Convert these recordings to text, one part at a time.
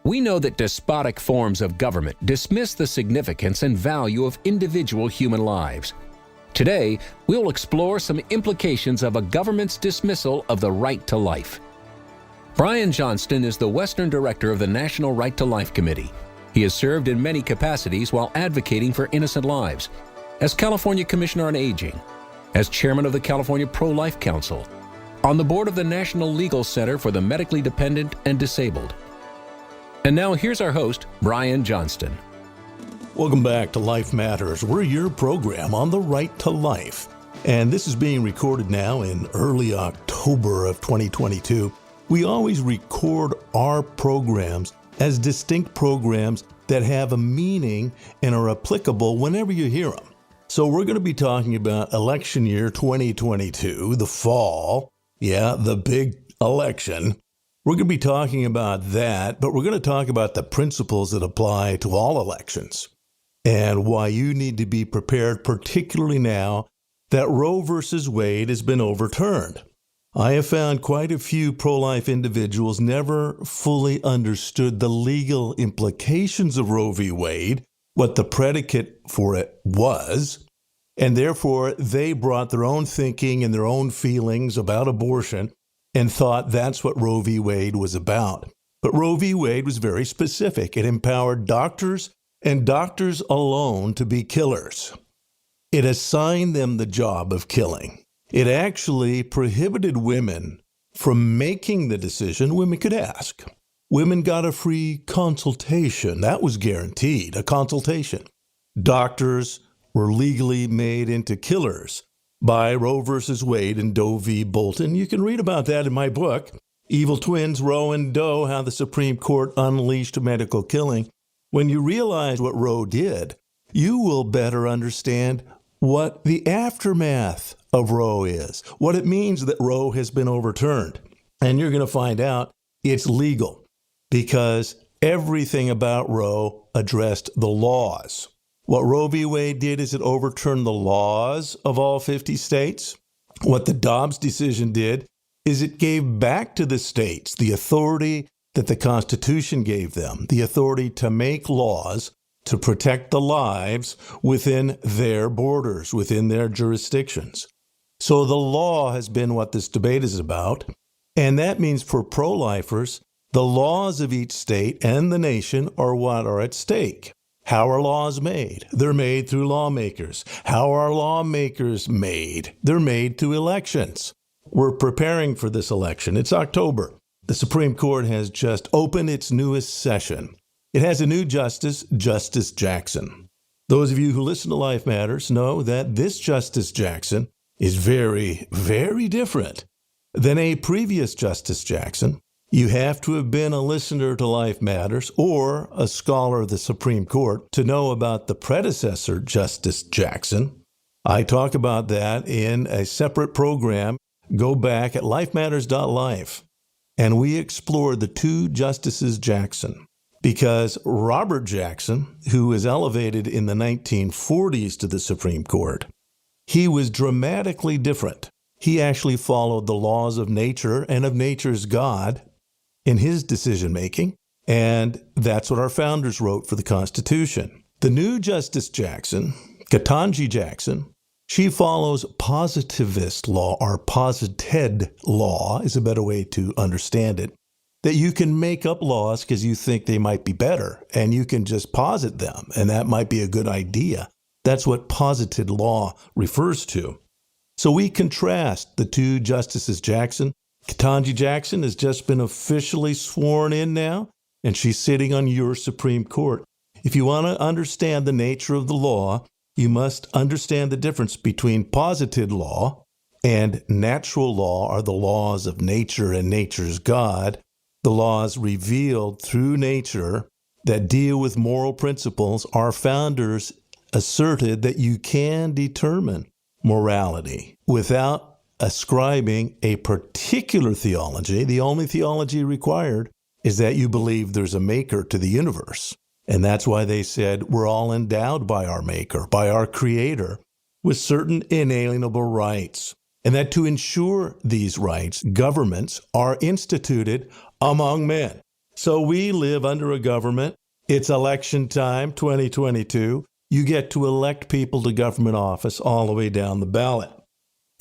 We know that despotic forms of government dismiss the significance and value of individual human lives. Today, we'll explore some implications of a government's dismissal of the right to life. Brian Johnston is the Western Director of the National Right to Life Committee. He has served in many capacities while advocating for innocent lives, as California Commissioner on Aging, as Chairman of the California Pro-Life Council, on the board of the National Legal Center for the Medically Dependent and Disabled. And now here's our host, Brian Johnston. Welcome back to Life Matters. We're your program on the right to life. And this is being recorded now in early October of 2022. We always record our programs as distinct programs that have a meaning and are applicable whenever you hear them. So we're going to be talking about election year 2022, the fall. Yeah, the big election. We're going to be talking about that, but we're going to talk about the principles that apply to all elections and why you need to be prepared, particularly now that Roe versus Wade has been overturned. I have found quite a few pro-life individuals never fully understood the legal implications of Roe v. Wade, what the predicate for it was, and therefore they brought their own thinking and their own feelings about abortion and thought that's what Roe v. Wade was about. But Roe v. Wade was very specific. It empowered doctors and doctors alone to be killers. It assigned them the job of killing. It actually prohibited women from making the decision. Women could ask. Women got a free consultation. That was guaranteed, a consultation. Doctors were legally made into killers by Roe versus Wade and Doe v. Bolton. You can read about that in my book, Evil Twins, Roe and Doe, How the Supreme Court Unleashed Medical Killing. When you realize what Roe did, you will better understand what the aftermath of Roe is, what it means that Roe has been overturned. And you're going to find out it's legal because everything about Roe addressed the laws. What Roe v. Wade did is it overturned the laws of all 50 states. What the Dobbs decision did is it gave back to the states the authority that the Constitution gave them, the authority to make laws to protect the lives within their borders, within their jurisdictions. So the law has been what this debate is about, and that means for pro-lifers, the laws of each state and the nation are what are at stake. How are laws made? They're made through lawmakers. How are lawmakers made? They're made through elections. We're preparing for this election. It's October. The Supreme Court has just opened its newest session. It has a new justice, Justice Jackson. Those of you who listen to Life Matters know that this Justice Jackson is very, very different than a previous Justice Jackson. You have to have been a listener to Life Matters or a scholar of the Supreme Court to know about the predecessor, Justice Jackson. I talk about that in a separate program. Go back at lifematters.life. And we explore the two Justices Jackson. Because Robert Jackson, who was elevated in the 1940s to the Supreme Court, he was dramatically different. He actually followed the laws of nature and of nature's God in his decision-making, and that's what our founders wrote for the Constitution. The new Justice Jackson, Ketanji Jackson, she follows positivist law, or posited law is a better way to understand it, that you can make up laws because you think they might be better, and you can just posit them, and that might be a good idea. That's what posited law refers to. So we contrast the two Justices Jackson. Ketanji Jackson has just been officially sworn in now, and she's sitting on your Supreme Court. If you want to understand the nature of the law, you must understand the difference between posited law and natural law, or the laws of nature and nature's God, the laws revealed through nature that deal with moral principles. Our founders asserted that you can determine morality without ascribing a particular theology. The only theology required is that you believe there's a maker to the universe. And that's why they said we're all endowed by our maker, by our creator, with certain inalienable rights. And that to ensure these rights, governments are instituted among men. So we live under a government. It's election time, 2022. You get to elect people to government office all the way down the ballot.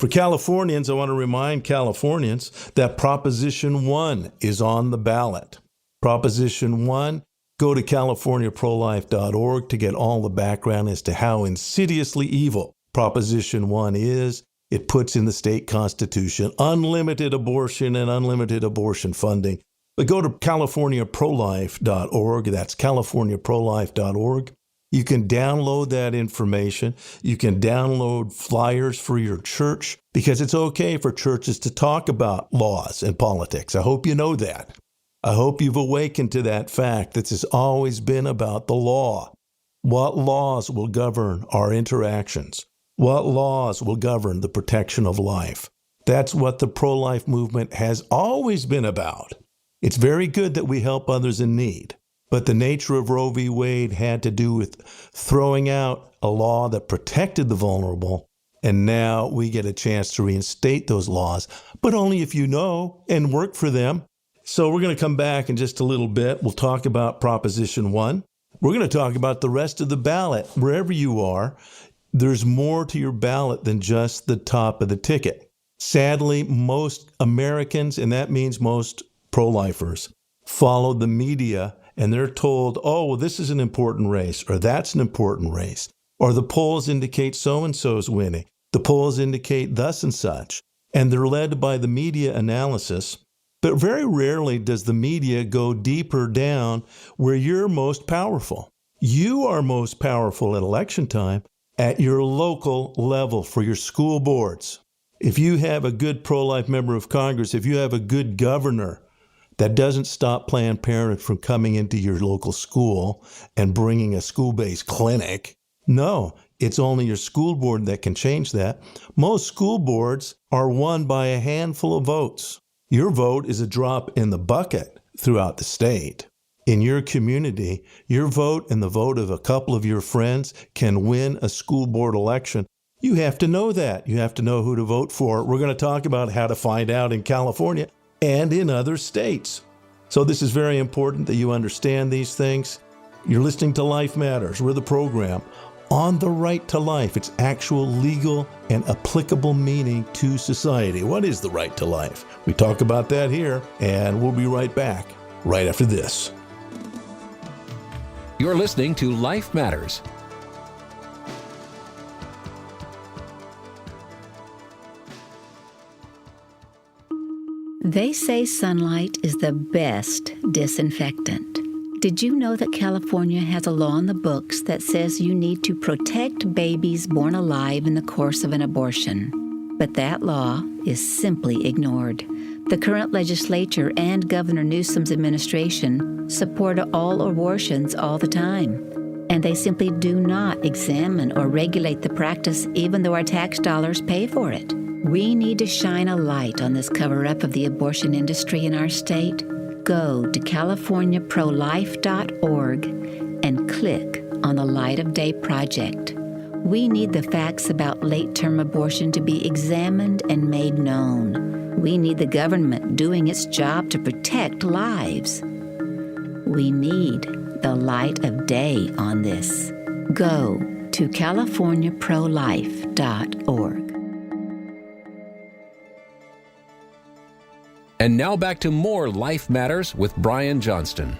For Californians, I want to remind Californians that Proposition 1 is on the ballot. Proposition 1, go to californiaprolife.org to get all the background as to how insidiously evil Proposition 1 is. It puts in the state constitution unlimited abortion and unlimited abortion funding. But go to californiaprolife.org. That's californiaprolife.org. You can download that information. You can download flyers for your church because it's okay for churches to talk about laws and politics. I hope you know that. I hope you've awakened to that fact that it's always been about the law. What laws will govern our interactions? What laws will govern the protection of life? That's what the pro-life movement has always been about. It's very good that we help others in need, but the nature of Roe v. Wade had to do with throwing out a law that protected the vulnerable, and now we get a chance to reinstate those laws, but only if you know and work for them. So we're going to come back in just a little bit. We'll talk about Proposition 1. We're going to talk about the rest of the ballot. Wherever you are, there's more to your ballot than just the top of the ticket. Sadly, most Americans, and that means most pro-lifers, follow the media and they're told, oh, well, this is an important race, or that's an important race, or the polls indicate so-and-so's winning. The polls indicate thus and such, and they're led by the media analysis. But very rarely does the media go deeper down where you're most powerful. You are most powerful at election time at your local level for your school boards. If you have a good pro-life member of Congress, if you have a good governor, that doesn't stop Planned Parenthood from coming into your local school and bringing a school-based clinic. No, it's only your school board that can change that. Most school boards are won by a handful of votes. Your vote is a drop in the bucket throughout the state. In your community, your vote and the vote of a couple of your friends can win a school board election. You have to know that. You have to know who to vote for. We're going to talk about how to find out in California and in other states. So this is very important that you understand these things. You're listening to Life Matters. We're the program on the right to life. It's actual legal and applicable meaning to society. What is the right to life? We talk about that here, and we'll be right back right after this. You're listening to Life Matters. They say sunlight is the best disinfectant. Did you know that California has a law in the books that says you need to protect babies born alive in the course of an abortion? But that law is simply ignored. The current legislature and Governor Newsom's administration support all abortions all the time. And they simply do not examine or regulate the practice even though our tax dollars pay for it. We need to shine a light on this cover-up of the abortion industry in our state. Go to californiaprolife.org and click on the Light of Day Project. We need the facts about late-term abortion to be examined and made known. We need the government doing its job to protect lives. We need the light of day on this. Go to californiaprolife.org. And now back to more Life Matters with Brian Johnston.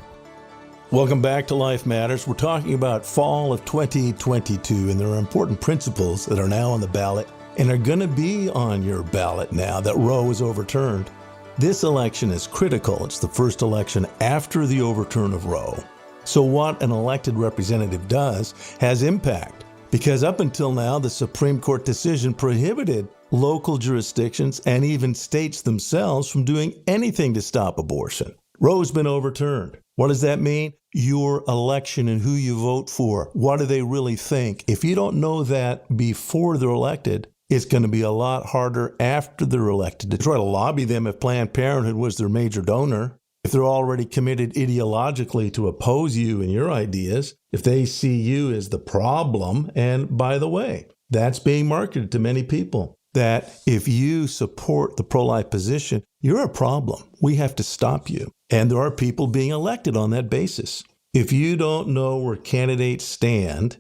Welcome back to Life Matters. We're talking about fall of 2022, and there are important principles that are now on the ballot and are going to be on your ballot now that Roe is overturned. This election is critical. It's the first election after the overturn of Roe. So what an elected representative does has impact, because up until now, the Supreme Court decision prohibited local jurisdictions and even states themselves from doing anything to stop abortion. Roe's been overturned. What does that mean? Your election and who you vote for. What do they really think? If you don't know that before they're elected, it's going to be a lot harder after they're elected to try to lobby them if Planned Parenthood was their major donor. If they're already committed ideologically to oppose you and your ideas, if they see you as the problem, and by the way, that's being marketed to many people, that if you support the pro-life position, you're a problem. We have to stop you. And there are people being elected on that basis. If you don't know where candidates stand,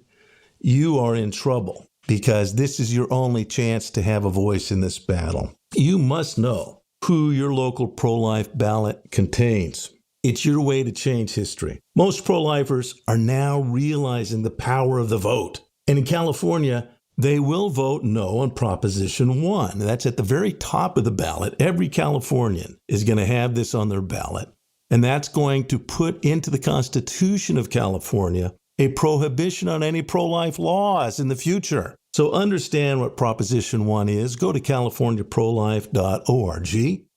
you are in trouble because this is your only chance to have a voice in this battle. You must know who your local pro-life ballot contains. It's your way to change history. Most pro-lifers are now realizing the power of the vote. And in California, they will vote no on Proposition 1. That's at the very top of the ballot. Every Californian is going to have this on their ballot. And that's going to put into the Constitution of California a prohibition on any pro-life laws in the future. So understand what Proposition 1 is. Go to californiaprolife.org.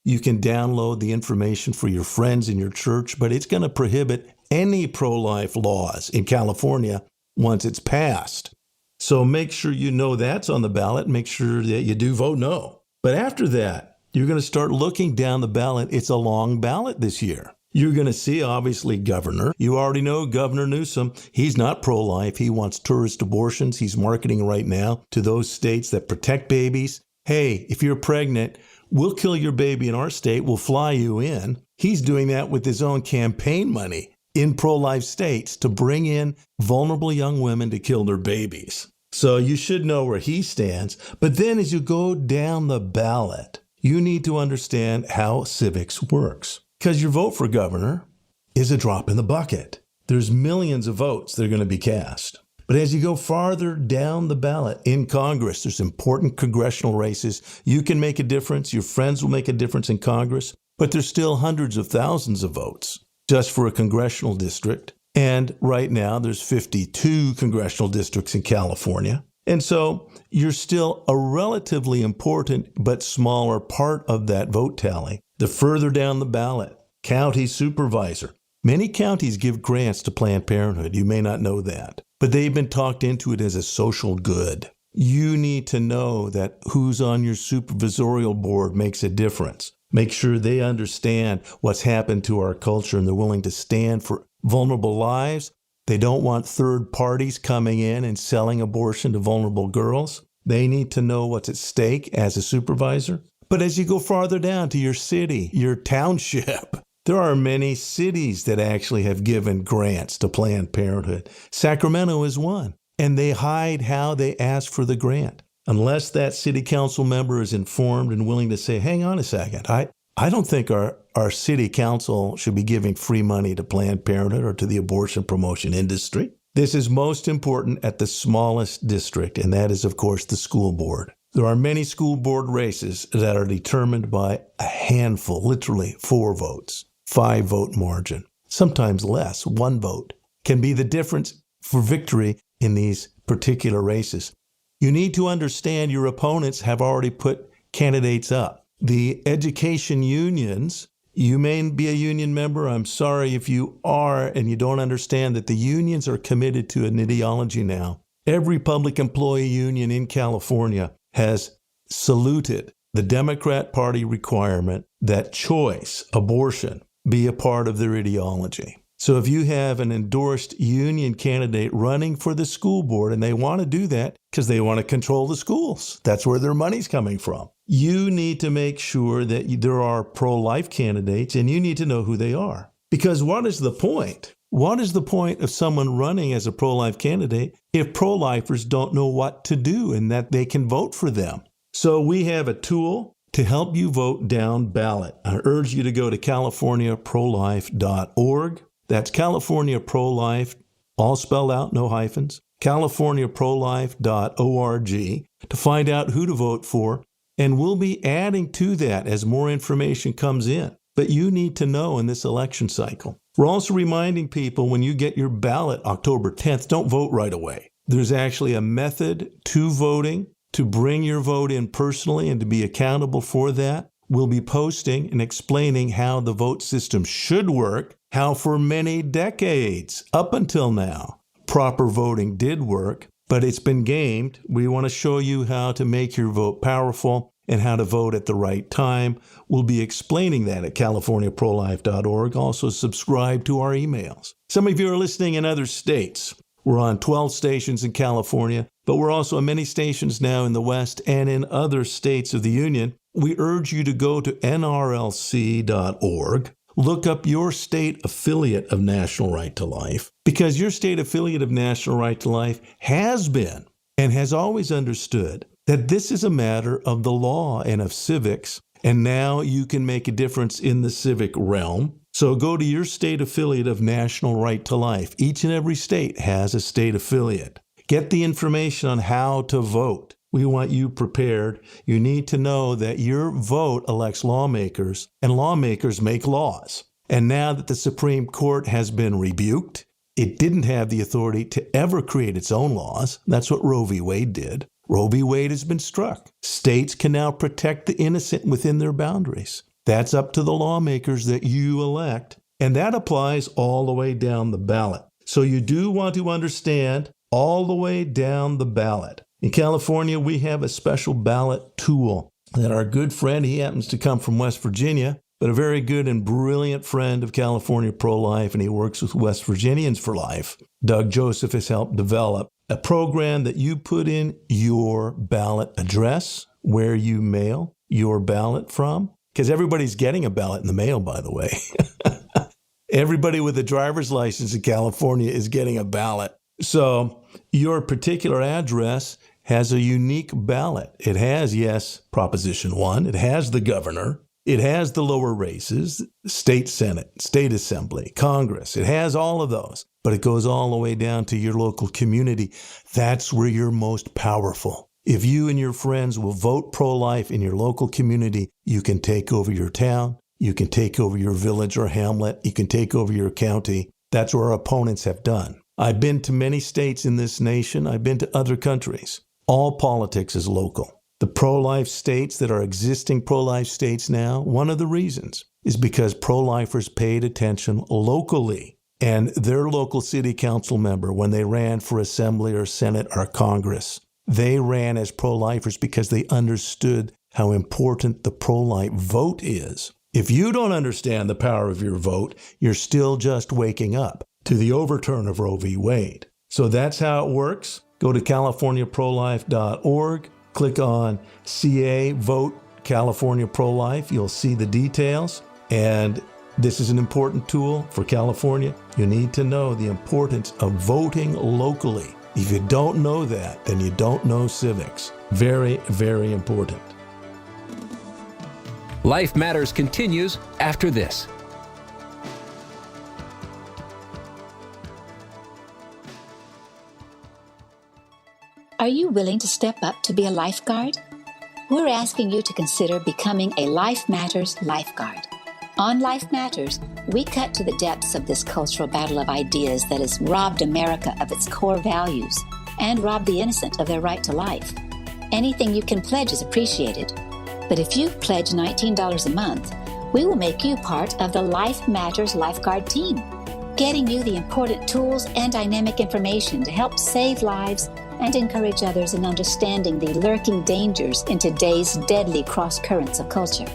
You can download the information for your friends in your church, but it's going to prohibit any pro-life laws in California once it's passed. So make sure you know that's on the ballot. Make sure that you do vote no. But after that, you're going to start looking down the ballot. It's a long ballot this year. You're going to see, obviously, governor. You already know Governor Newsom. He's not pro-life. He wants tourist abortions. He's marketing right now to those states that protect babies. Hey, if you're pregnant, we'll kill your baby in our state. We'll fly you in. He's doing that with his own campaign money in pro-life states to bring in vulnerable young women to kill their babies. So you should know where he stands. But then as you go down the ballot, you need to understand how civics works. Because your vote for governor is a drop in the bucket. There's millions of votes that are going to be cast. But as you go farther down the ballot in Congress, there's important congressional races. You can make a difference. Your friends will make a difference in Congress. But there's still hundreds of thousands of votes just for a congressional district. And right now, there's 52 congressional districts in California. And so you're still a relatively important but smaller part of that vote tally. The further down the ballot, county supervisor. Many counties give grants to Planned Parenthood. You may not know that, but they've been talked into it as a social good. You need to know that who's on your supervisorial board makes a difference. Make sure they understand what's happened to our culture and they're willing to stand for vulnerable lives. They don't want third parties coming in and selling abortion to vulnerable girls. They need to know what's at stake as a supervisor. But as you go farther down to your city, your township, there are many cities that actually have given grants to Planned Parenthood. Sacramento is one, and they hide how they ask for the grant. Unless that city council member is informed and willing to say, hang on a second, I don't think our city council should be giving free money to Planned Parenthood or to the abortion promotion industry. This is most important at the smallest district, and that is, of course, the school board. There are many school board races that are determined by a handful, literally 4 votes, 5-vote margin, sometimes less. 1 vote can be the difference for victory in these particular races. You need to understand your opponents have already put candidates up. The education unions, you may be a union member. I'm sorry if you are and you don't understand that the unions are committed to an ideology now. Every public employee union in California has saluted the Democrat Party requirement that choice, abortion, be a part of their ideology. So if you have an endorsed union candidate running for the school board, and they want to do that because they want to control the schools, that's where their money's coming from. You need to make sure that there are pro-life candidates, and you need to know who they are. Because what is the point? What is the point of someone running as a pro-life candidate if pro-lifers don't know what to do and that they can vote for them? So we have a tool to help you vote down ballot. I urge you to go to californiaprolife.org. That's California Pro-Life, all spelled out, no hyphens, californiaprolife.org to find out who to vote for. And we'll be adding to that as more information comes in. But you need to know in this election cycle. We're also reminding people when you get your ballot October 10th, don't vote right away. There's actually a method to voting to bring your vote in personally and to be accountable for that. We'll be posting and explaining how the vote system should work, how for many decades up until now, proper voting did work, but it's been gamed. We want to show you how to make your vote powerful and how to vote at the right time. We'll be explaining that at californiaprolife.org. Also subscribe to our emails. Some of you are listening in other states. We're on 12 stations in California, but we're also on many stations now in the West and in other states of the Union. We urge you to go to nrlc.org. look up your state affiliate of National Right to Life, because your state affiliate of National Right to Life has been and has always understood that this is a matter of the law and of civics, and now you can make a difference in the civic realm. So go to your state affiliate of National Right to Life. Each and every state has a state affiliate. Get the information on how to vote. We want you prepared. You need to know that your vote elects lawmakers, and lawmakers make laws. And now that the Supreme Court has been rebuked, it didn't have the authority to ever create its own laws. That's what Roe v. Wade did. Roe v. Wade has been struck. States can now protect the innocent within their boundaries. That's up to the lawmakers that you elect, and that applies all the way down the ballot. So you do want to understand all the way down the ballot. In California, we have a special ballot tool that our good friend, he happens to come from West Virginia, but a very good and brilliant friend of California Pro-Life, and he works with West Virginians for Life. Doug Joseph has helped develop a program that you put in your ballot address, where you mail your ballot from, because everybody's getting a ballot in the mail, by the way. Everybody with a driver's license in California is getting a ballot. So your particular address has a unique ballot. It has, yes, Proposition 1. It has the governor. It has the lower races, state senate, state assembly, Congress. It has all of those, but it goes all the way down to your local community. That's where you're most powerful. If you and your friends will vote pro-life in your local community, you can take over your town. You can take over your village or hamlet. You can take over your county. That's what our opponents have done. I've been to many states in this nation. I've been to other countries. All politics is local. The pro-life states that are existing pro-life states now, one of the reasons is because pro-lifers paid attention locally. And their local city council member, when they ran for assembly or senate or Congress, they ran as pro-lifers because they understood how important the pro-life vote is. If you don't understand the power of your vote, you're still just waking up to the overturn of Roe v. Wade. So that's how it works. Go to californiaprolife.org, click on CA Vote California Pro-Life. You'll see the details. And this is an important tool for California. You need to know the importance of voting locally. If you don't know that, then you don't know civics. Very, very important. Life Matters continues after this. Are you willing to step up to be a lifeguard? We're asking you to consider becoming a Life Matters lifeguard. On Life Matters, we cut to the depths of this cultural battle of ideas that has robbed America of its core values and robbed the innocent of their right to life. Anything you can pledge is appreciated. But if you pledge $19 a month, we will make you part of the Life Matters lifeguard team, getting you the important tools and dynamic information to help save lives and encourage others in understanding the lurking dangers in today's deadly cross-currents of culture.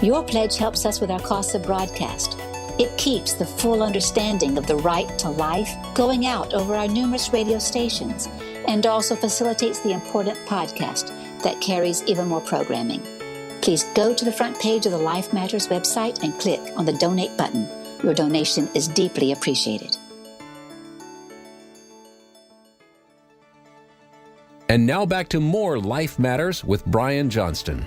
Your pledge helps us with our costs of broadcast. It keeps the full understanding of the right to life going out over our numerous radio stations, and also facilitates the important podcast that carries even more programming. Please go to the front page of the Life Matters website and click on the donate button. Your donation is deeply appreciated. And now back to more Life Matters with Brian Johnston.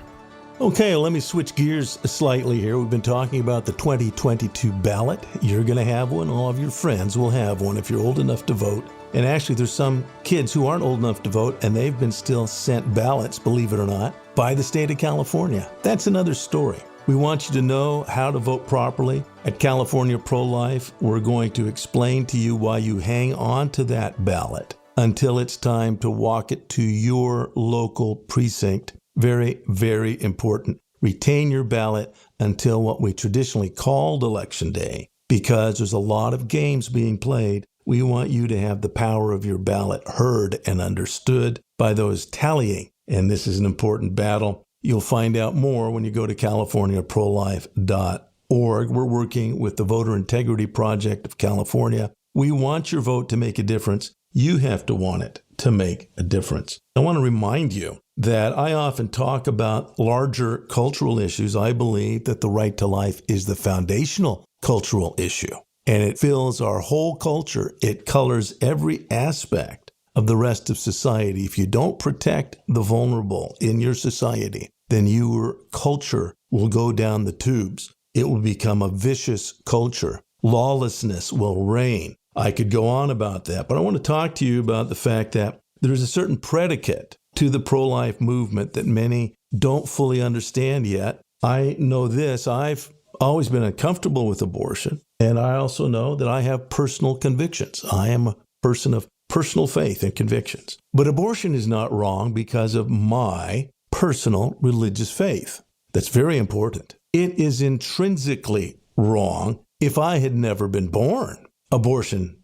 Okay, let me switch gears slightly here. We've been talking about the 2022 ballot. You're going to have one. All of your friends will have one if you're old enough to vote. And actually, there's some kids who aren't old enough to vote, and they've been still sent ballots, believe it or not, by the state of California. That's another story. We want you to know how to vote properly. At California Pro-Life, we're going to explain to you why you hang on to that ballot until it's time to walk it to your local precinct. Very, very important. Retain your ballot until what we traditionally called Election Day, because there's a lot of games being played. We want you to have the power of your ballot heard and understood by those tallying. And this is an important battle. You'll find out more when you go to californiaprolife.org. We're working with the Voter Integrity Project of California. We want your vote to make a difference. You have to want it to make a difference. I want to remind you that I often talk about larger cultural issues. I believe that the right to life is the foundational cultural issue. And it fills our whole culture. It colors every aspect of the rest of society. If you don't protect the vulnerable in your society, then your culture will go down the tubes. It will become a vicious culture. Lawlessness will reign. I could go on about that, but I want to talk to you about the fact that there's a certain predicate to the pro-life movement that many don't fully understand yet. I know this. I've always been uncomfortable with abortion, and I also know that I have personal convictions. I am a person of personal faith and convictions. But abortion is not wrong because of my personal religious faith. That's very important. It is intrinsically wrong. If I had never been born, abortion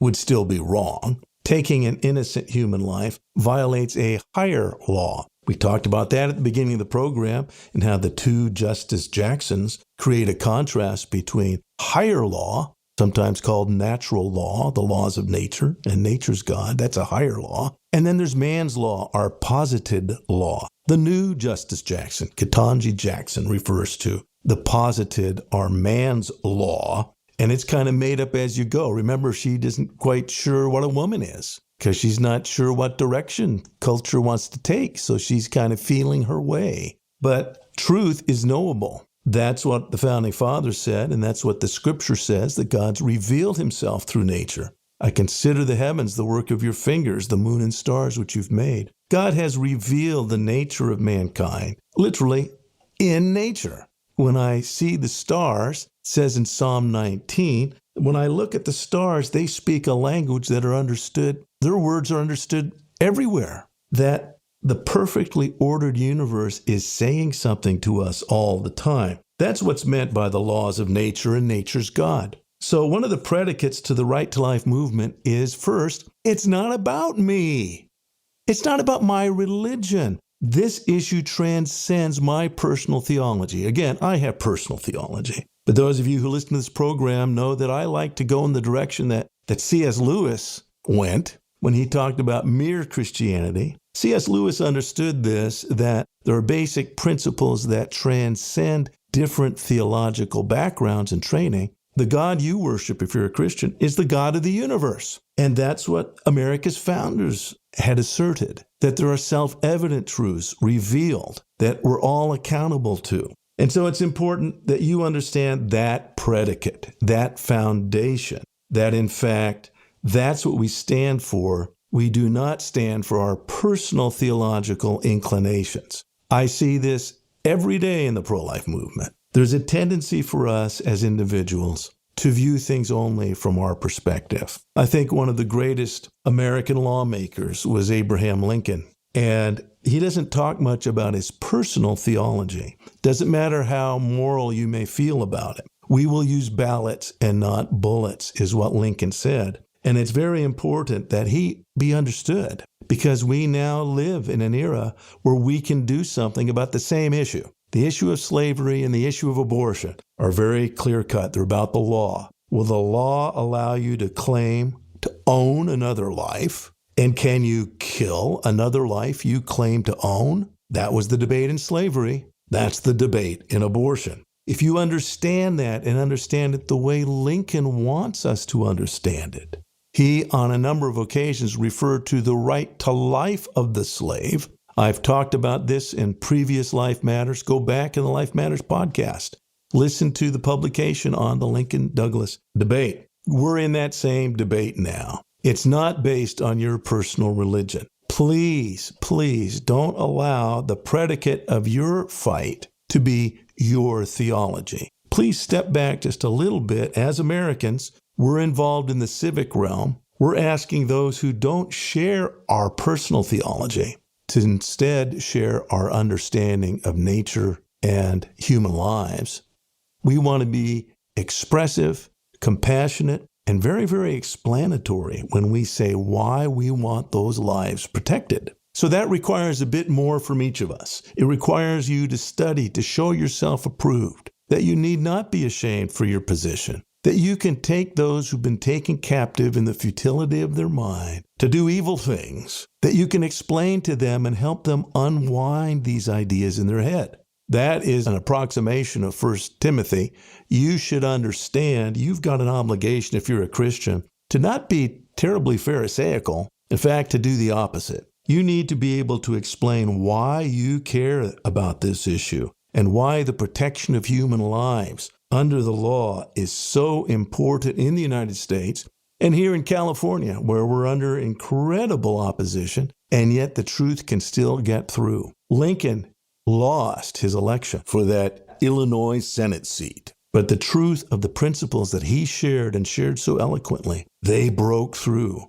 would still be wrong. Taking an innocent human life violates a higher law. We talked about that at the beginning of the program and how the two Justice Jacksons create a contrast between higher law, sometimes called natural law, the laws of nature, and nature's God. That's a higher law. And then there's man's law, our posited law. The new Justice Jackson, Ketanji Jackson, refers to the posited, our man's law, and it's kind of made up as you go. Remember, she isn't quite sure what a woman is because she's not sure what direction culture wants to take, so she's kind of feeling her way. But truth is knowable. That's what the Founding Fathers said, and that's what the Scripture says, that God's revealed himself through nature. I consider the heavens the work of your fingers, the moon and stars which you've made. God has revealed the nature of mankind, literally in nature. When I see the stars, it says in Psalm 19, when I look at the stars, they speak a language that are understood. Their words are understood everywhere. That the perfectly ordered universe is saying something to us all the time. That's what's meant by the laws of nature and nature's God. So one of the predicates to the Right to Life movement is, first, it's not about me. It's not about my religion. This issue transcends my personal theology. Again, I have personal theology. But those of you who listen to this program know that I like to go in the direction that C.S. Lewis went when he talked about mere Christianity. C.S. Lewis understood this, that there are basic principles that transcend different theological backgrounds and training. The God you worship, if you're a Christian, is the God of the universe. And that's what America's founders had asserted, that there are self-evident truths revealed that we're all accountable to. And so it's important that you understand that predicate, that foundation, that in fact, that's what we stand for. We do not stand for our personal theological inclinations. I see this every day in the pro-life movement. There's a tendency for us as individuals to view things only from our perspective. I think one of the greatest American lawmakers was Abraham Lincoln, and he doesn't talk much about his personal theology. Doesn't matter how moral you may feel about it. We will use ballots and not bullets, is what Lincoln said. And it's very important that he be understood, because we now live in an era where we can do something about the same issue. The issue of slavery and the issue of abortion are very clear-cut. They're about the law. Will the law allow you to claim to own another life? And can you kill another life you claim to own? That was the debate in slavery. That's the debate in abortion. If you understand that and understand it the way Lincoln wants us to understand it, he, on a number of occasions, referred to the right to life of the slave. I've talked about this in previous Life Matters. Go back in the Life Matters podcast. Listen to the publication on the Lincoln-Douglas debate. We're in that same debate now. It's not based on your personal religion. Please, please don't allow the predicate of your fight to be your theology. Please step back just a little bit. As Americans, we're involved in the civic realm. We're asking those who don't share our personal theology to instead share our understanding of nature and human lives. We want to be expressive, compassionate, and very, very explanatory when we say why we want those lives protected. So that requires a bit more from each of us. It requires you to study, to show yourself approved, that you need not be ashamed for your position, that you can take those who've been taken captive in the futility of their mind to do evil things, that you can explain to them and help them unwind these ideas in their head. That is an approximation of 1 Timothy. You should understand you've got an obligation, if you're a Christian, to not be terribly pharisaical. In fact, to do the opposite. You need to be able to explain why you care about this issue and why the protection of human lives under the law is so important in the United States and here in California, where we're under incredible opposition, and yet the truth can still get through. Lincoln lost his election for that Illinois Senate seat. But the truth of the principles that he shared and shared so eloquently, they broke through.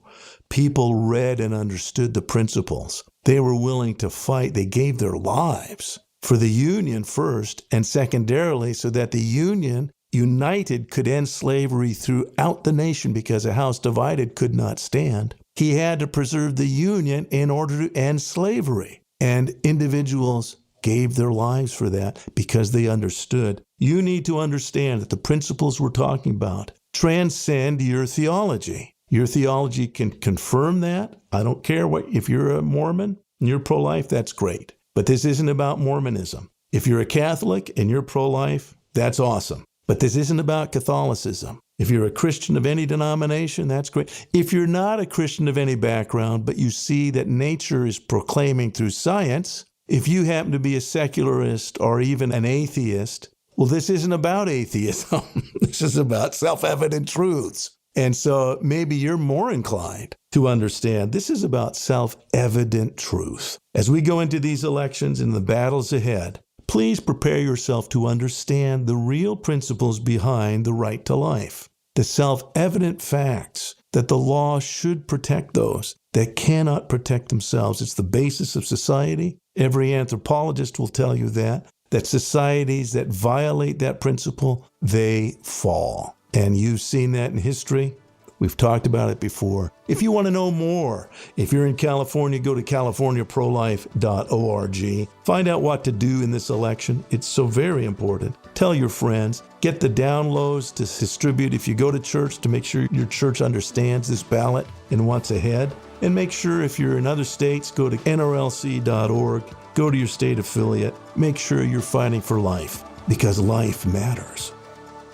People read and understood the principles. They were willing to fight. They gave their lives for the Union first, and secondarily so that the Union united could end slavery throughout the nation, because a house divided could not stand. He had to preserve the Union in order to end slavery. And individuals gave their lives for that because they understood. You need to understand that the principles we're talking about transcend your theology. Your theology can confirm that. I don't care if you're a Mormon and you're pro-life, that's great. But this isn't about Mormonism. If you're a Catholic and you're pro-life, that's awesome. But this isn't about Catholicism. If you're a Christian of any denomination, that's great. If you're not a Christian of any background, but you see that nature is proclaiming through science, if you happen to be a secularist or even an atheist, well, this isn't about atheism. This is about self-evident truths. And so maybe you're more inclined to understand this is about self-evident truth. As we go into these elections and the battles ahead, please prepare yourself to understand the real principles behind the right to life, the self-evident facts that the law should protect those that cannot protect themselves. It's the basis of society. Every anthropologist will tell you that societies that violate that principle, they fall. And you've seen that in history. We've talked about it before. If you want to know more, if you're in California, go to californiaprolife.org. Find out what to do in this election. It's so very important. Tell your friends. Get the downloads to distribute if you go to church, to make sure your church understands this ballot and what's ahead. And make sure if you're in other states, go to nrlc.org. Go to your state affiliate. Make sure you're fighting for life, because life matters.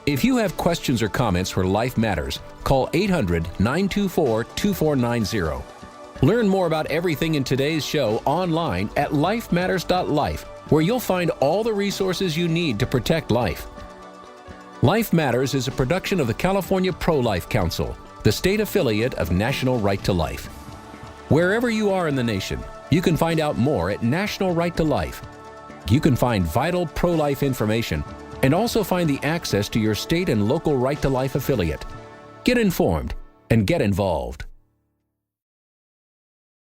If you have questions or comments for Life Matters, call 800-924-2490. Learn more about everything in today's show online at lifematters.life, where you'll find all the resources you need to protect life. Life Matters is a production of the California Pro-Life Council, the state affiliate of National Right to Life. Wherever you are in the nation, you can find out more at National Right to Life. You can find vital pro-life information and also find the access to your state and local Right to Life affiliate. Get informed and get involved.